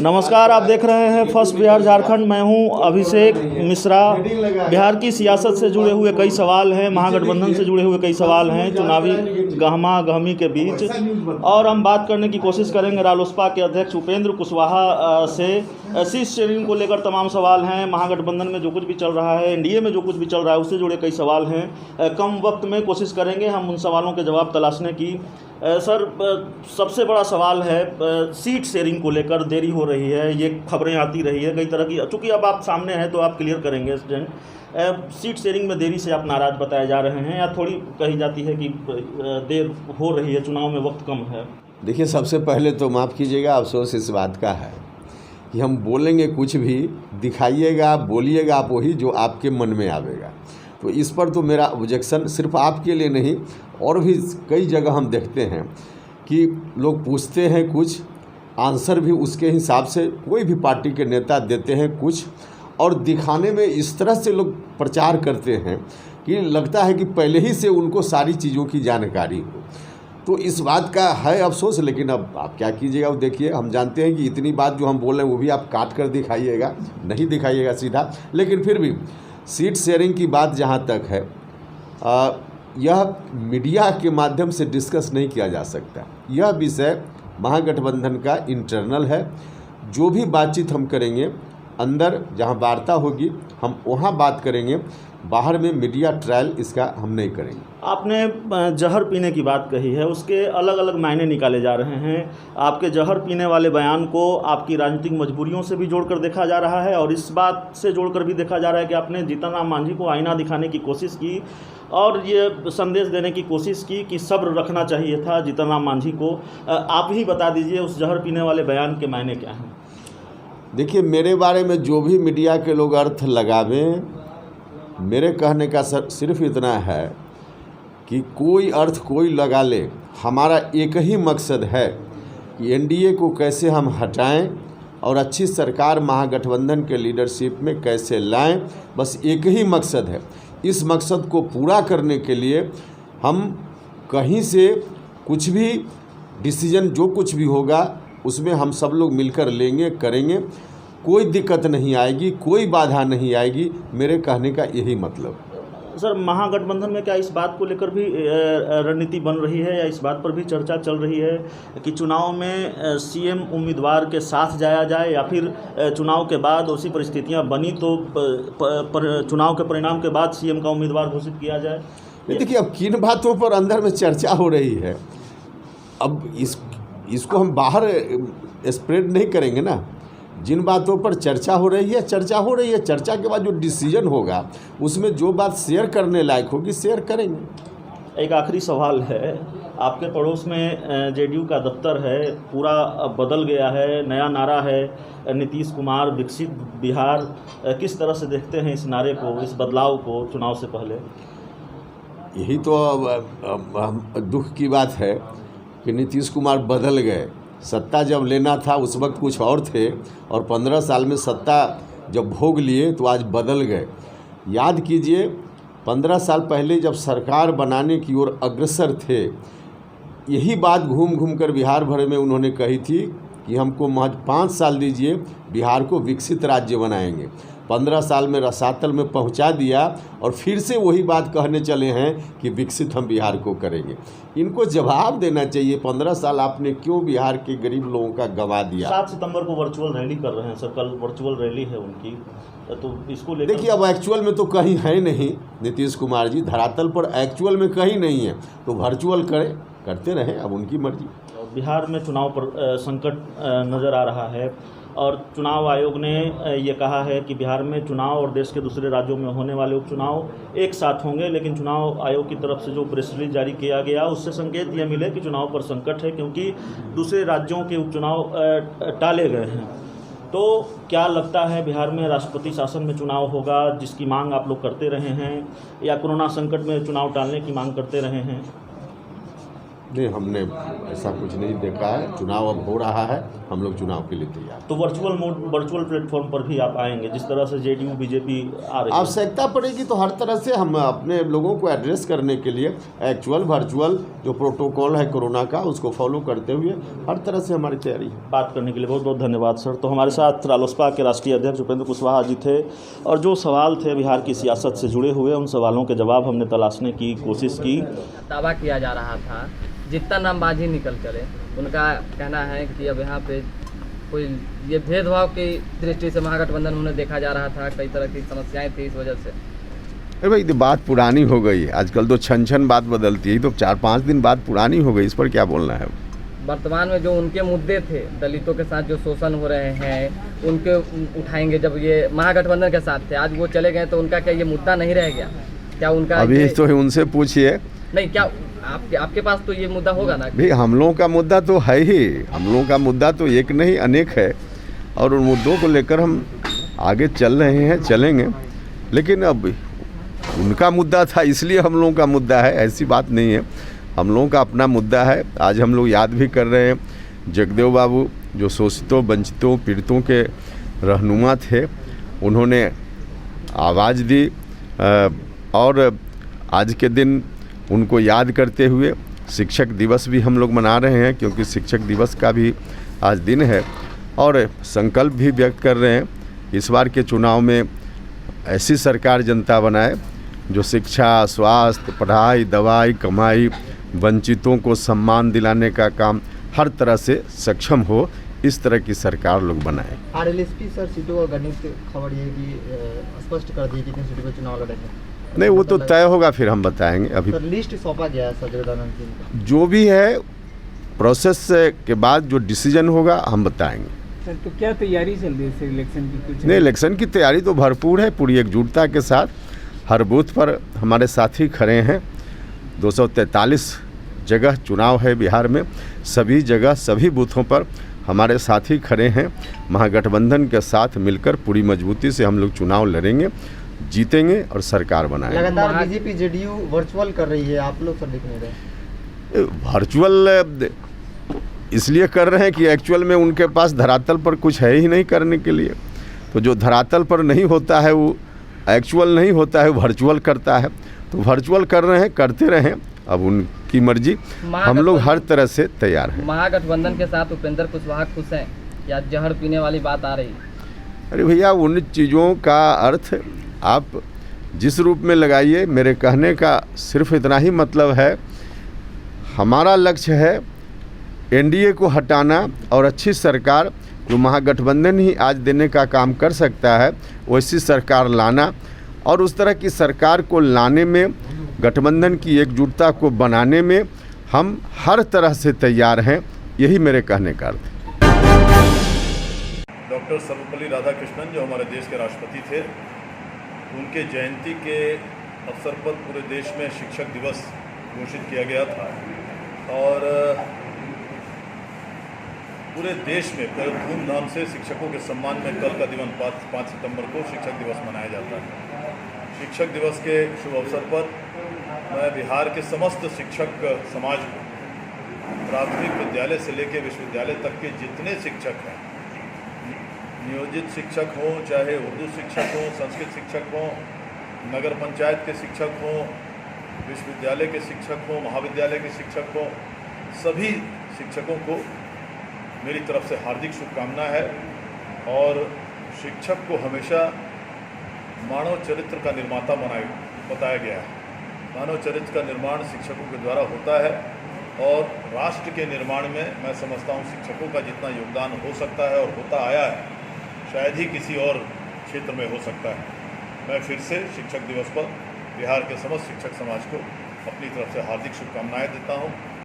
नमस्कार, आप देख रहे हैं फर्स्ट बिहार झारखंड। मैं हूं अभिषेक मिश्रा। बिहार की सियासत से जुड़े हुए कई सवाल हैं, महागठबंधन से जुड़े हुए कई सवाल हैं चुनावी गहमा गहमी के बीच, और हम बात करने की कोशिश करेंगे रालोसपा के अध्यक्ष उपेंद्र कुशवाहा से। सीट शेयरिंग को लेकर तमाम सवाल हैं, महागठबंधन में जो कुछ भी चल रहा है, एनडीए में जो कुछ भी चल रहा है, उससे जुड़े कई सवाल हैं। कम वक्त में कोशिश करेंगे हम उन सवालों के जवाब तलाशने की। सर, सबसे बड़ा सवाल है सीट शेयरिंग को लेकर। देरी हो रही है, ये खबरें आती रही है कई तरह की, चूँकि अब आप सामने हैं तो आप क्लियर करेंगे। स्टूडेंट, सीट शेयरिंग में देरी से आप नाराज़ बताए जा रहे हैं, या थोड़ी कही जाती है कि देर हो रही है, चुनाव में वक्त कम है? देखिए, सबसे पहले तो माफ़ कीजिएगा, अफसोस इस बात का है कि हम बोलेंगे कुछ भी, दिखाइएगा आप, बोलिएगा आप वही जो आपके मन में आवेगा। तो इस पर तो मेरा ऑब्जेक्शन सिर्फ आपके लिए नहीं, और भी कई जगह हम देखते हैं कि लोग पूछते हैं कुछ, आंसर भी उसके हिसाब से कोई भी पार्टी के नेता देते हैं कुछ, और दिखाने में इस तरह से लोग प्रचार करते हैं कि लगता है कि पहले ही से उनको सारी चीज़ों की जानकारी हो। तो इस बात का है अफसोस, लेकिन अब आप क्या कीजिएगा। वो देखिए, हम जानते हैं कि इतनी बात जो हम बोल रहे हैं वो भी आप काट कर दिखाइएगा, नहीं दिखाइएगा सीधा, लेकिन फिर भी सीट शेयरिंग की बात जहाँ तक है, यह मीडिया के माध्यम से डिस्कस नहीं किया जा सकता। यह विषय महागठबंधन का इंटरनल है। जो भी बातचीत हम करेंगे, अंदर जहाँ वार्ता होगी हम वहाँ बात करेंगे, बाहर में मीडिया ट्रायल इसका हम नहीं करेंगे। आपने जहर पीने की बात कही है, उसके अलग अलग मायने निकाले जा रहे हैं। आपके जहर पीने वाले बयान को आपकी राजनीतिक मजबूरियों से भी जोड़कर देखा जा रहा है, और इस बात से जोड़कर भी देखा जा रहा है कि आपने जीतन राम मांझी को आईना दिखाने की कोशिश की और ये संदेश देने की कोशिश की कि सब्र रखना चाहिए था जीतन राम मांझी को। आप ही बता दीजिए उस जहर पीने वाले बयान के मायने क्या हैं? देखिए, मेरे बारे में जो भी मीडिया के लोग अर्थ लगावें, मेरे कहने का सिर्फ इतना है कि कोई अर्थ कोई लगा ले, हमारा एक ही मकसद है कि एनडीए को कैसे हम हटाएं और अच्छी सरकार महागठबंधन के लीडरशिप में कैसे लाएं। बस एक ही मकसद है। इस मकसद को पूरा करने के लिए हम कहीं से कुछ भी डिसीजन, जो कुछ भी होगा उसमें हम सब लोग मिलकर लेंगे, करेंगे। कोई दिक्कत नहीं आएगी, कोई बाधा नहीं आएगी। मेरे कहने का यही मतलब। सर, महागठबंधन में क्या इस बात को लेकर भी रणनीति बन रही है, या इस बात पर भी चर्चा चल रही है कि चुनाव में सीएम उम्मीदवार के साथ जाया जाए, या फिर चुनाव के बाद ऐसी परिस्थितियां बनी तो चुनाव के परिणाम के बाद सीएम का उम्मीदवार घोषित किया जाए? देखिए, अब किन बातों पर अंदर में चर्चा हो रही है, अब इसको हम बाहर स्प्रेड नहीं करेंगे ना। जिन बातों पर चर्चा हो रही है, चर्चा हो रही है। चर्चा के बाद जो डिसीजन होगा उसमें जो बात शेयर करने लायक होगी शेयर करेंगे। एक आखिरी सवाल है, आपके पड़ोस में जेडीयू का दफ्तर है, पूरा बदल गया है, नया नारा है नीतीश कुमार विकसित बिहार। किस तरह से देखते हैं इस नारे को, इस बदलाव को चुनाव से पहले? यही तो दुख की बात है कि नीतीश कुमार बदल गए। सत्ता जब लेना था उस वक्त कुछ और थे, और 15 साल में सत्ता जब भोग लिए तो आज बदल गए। याद कीजिए, 15 साल पहले जब सरकार बनाने की ओर अग्रसर थे, यही बात घूम घूम कर बिहार भर में उन्होंने कही थी कि हमको महज 5 साल दीजिए, बिहार को विकसित राज्य बनाएंगे। 15 साल में रसातल में पहुंचा दिया, और फिर से वही बात कहने चले हैं कि विकसित हम बिहार को करेंगे। इनको जवाब देना चाहिए, 15 साल आपने क्यों बिहार के गरीब लोगों का गंवा दिया। 7 सितंबर को वर्चुअल रैली कर रहे हैं सर, कल वर्चुअल रैली है उनकी, तो इसको लेकर देखिए, अब एक्चुअल में तो कहीं है नहीं नीतीश कुमार जी, धरातल पर एक्चुअल में कहीं नहीं है, तो वर्चुअल करते रहें, अब उनकी मर्जी। बिहार में चुनाव पर संकट नज़र आ रहा है, और चुनाव आयोग ने ये कहा है कि बिहार में चुनाव और देश के दूसरे राज्यों में होने वाले उपचुनाव एक साथ होंगे, लेकिन चुनाव आयोग की तरफ से जो प्रेस रिलीज जारी किया गया उससे संकेत ये मिले कि चुनाव पर संकट है, क्योंकि दूसरे राज्यों के उपचुनाव टाले गए हैं। तो क्या लगता है, बिहार में राष्ट्रपति शासन में चुनाव होगा जिसकी मांग आप लोग करते रहे हैं, या कोरोना संकट में चुनाव टालने की मांग करते रहे हैं? नहीं, हमने ऐसा कुछ नहीं देखा है। चुनाव अब हो रहा है, हम लोग चुनाव के लिए तैयार। तो वर्चुअल प्लेटफॉर्म पर भी आप आएंगे, जिस तरह से जेडीयू बीजेपी आ रही है? आवश्यकता पड़ेगी तो हर तरह से हम अपने लोगों को एड्रेस करने के लिए एक्चुअल वर्चुअल जो प्रोटोकॉल है कोरोना का, उसको फॉलो करते हुए हर तरह से हमारी तैयारी है। बात करने के लिए बहुत बहुत धन्यवाद सर। तो हमारे साथ रालोसपा के राष्ट्रीय अध्यक्ष उपेंद्र कुशवाहा जी थे, और जो सवाल थे बिहार की सियासत से जुड़े हुए, उन सवालों के जवाब हमने तलाशने की कोशिश की। दावा किया जा रहा था, जितना नामबाजी निकल चले, उनका कहना है कि अब यहाँ पे कोई ये भेदभाव की दृष्टि से महागठबंधन उन्हें देखा जा रहा था, कई तरह की समस्याएं थी इस वजह से। अरे भाई, बात पुरानी हो गई। आजकल तो छन बात बदलती है, तो 4-5 दिन बाद पुरानी हो गई, इस पर क्या बोलना है। वर्तमान में जो उनके मुद्दे थे, दलितों के साथ जो शोषण हो रहे हैं, उनके उठाएंगे। जब ये महागठबंधन के साथ थे, आज वो चले गए, तो उनका क्या ये मुद्दा नहीं रह गया? क्या उनका अभी तो उनसे पूछिए। नहीं, क्या आपके पास तो ये मुद्दा होगा ना? भाई, हम लोगों का मुद्दा तो है ही, हम लोगों का मुद्दा तो एक नहीं अनेक है, और उन मुद्दों को लेकर हम आगे चल रहे हैं, चलेंगे। लेकिन अब उनका मुद्दा था इसलिए हम लोगों का मुद्दा है, ऐसी बात नहीं है। हम लोगों का अपना मुद्दा है। आज हम लोग याद भी कर रहे हैं जगदेव बाबू, जो शोषितों, वंचितों, पीड़ितों के रहनुमा थे। उन्होंने आवाज़ दी, और आज के दिन उनको याद करते हुए शिक्षक दिवस भी हम लोग मना रहे हैं, क्योंकि शिक्षक दिवस का भी आज दिन है। और संकल्प भी व्यक्त कर रहे हैं इस बार के चुनाव में ऐसी सरकार जनता बनाए जो शिक्षा, स्वास्थ्य, पढ़ाई, दवाई, कमाई, वंचितों को सम्मान दिलाने का काम हर तरह से सक्षम हो, इस तरह की सरकार लोग बनाए। आरएलएसपी सर सीटों का गणित खबर ये कि स्पष्ट कर दी कितनी सीटों पर चुनाव लड़ेंगे? नहीं, वो तो तय होगा, फिर हम बताएंगे। अभी सर लिस्ट सौंपा गया है सर जगदानंद सिंह, जो भी है प्रोसेस के बाद जो डिसीजन होगा हम बताएंगे। सर, तो क्या तैयारी चल रही है इलेक्शन की? कुछ नहीं, इलेक्शन की तैयारी तो भरपूर है, पूरी एकजुटता के साथ। हर बूथ पर हमारे साथी खड़े हैं। 243 जगह चुनाव है बिहार में, सभी जगह सभी बूथों पर हमारे साथी खड़े हैं। महागठबंधन के साथ मिलकर पूरी मजबूती से हम लोग चुनाव लड़ेंगे, जीतेंगे और सरकार बनाएंगे। लगातार बीजेपी जेडीयू वर्चुअल कर रही है, आप लोग सर दिख नहीं रहे। वर्चुअल इसलिए कर रहे हैं कि एक्चुअल में उनके पास धरातल पर कुछ है ही नहीं करने के लिए। तो जो धरातल पर नहीं होता है वो एक्चुअल नहीं होता है, वर्चुअल करता है। तो वर्चुअल कर रहे हैं, करते रहें, अब उनकी मर्जी। हम लोग हर तरह से तैयार हैं। महागठबंधन के साथ उपेंद्र कुशवाहा खुश हैं या जहर पीने वाली बात आ रही? अरे भैया, उन चीज़ों का अर्थ आप जिस रूप में लगाइए, मेरे कहने का सिर्फ इतना ही मतलब है, हमारा लक्ष्य है एनडीए को हटाना और अच्छी सरकार जो महागठबंधन ही आज देने का काम कर सकता है, वैसी सरकार लाना। और उस तरह की सरकार को लाने में, गठबंधन की एकजुटता को बनाने में हम हर तरह से तैयार हैं। यही मेरे कहने का अर्थ है। डॉक्टर सर्वपल्ली राधाकृष्णन, जो हमारे देश के राष्ट्रपति थे, उनके जयंती के अवसर पर पूरे देश में शिक्षक दिवस घोषित किया गया था, और पूरे देश में बड़े धूमधाम से शिक्षकों के सम्मान में कल का दिन 5 सितंबर को शिक्षक दिवस मनाया जाता है। शिक्षक दिवस के शुभ अवसर पर मैं बिहार के समस्त शिक्षक समाज को, प्राथमिक विद्यालय से लेकर विश्वविद्यालय तक के जितने शिक्षक हैं, नियोजित शिक्षक हों, चाहे उर्दू शिक्षक हों, संस्कृत शिक्षक हों, नगर पंचायत के शिक्षक हों, विश्वविद्यालय के शिक्षक हों, महाविद्यालय के शिक्षक हों, सभी शिक्षकों को मेरी तरफ से हार्दिक शुभकामना है। और शिक्षक को हमेशा मानव चरित्र का निर्माता बताया गया है। मानव चरित्र का निर्माण शिक्षकों के द्वारा होता है, और राष्ट्र के निर्माण में मैं समझता हूँ शिक्षकों का जितना योगदान हो सकता है और होता आया है, शायद ही किसी और क्षेत्र में हो सकता है। मैं फिर से शिक्षक दिवस पर बिहार के समस्त शिक्षक समाज को अपनी तरफ से हार्दिक शुभकामनाएं देता हूँ।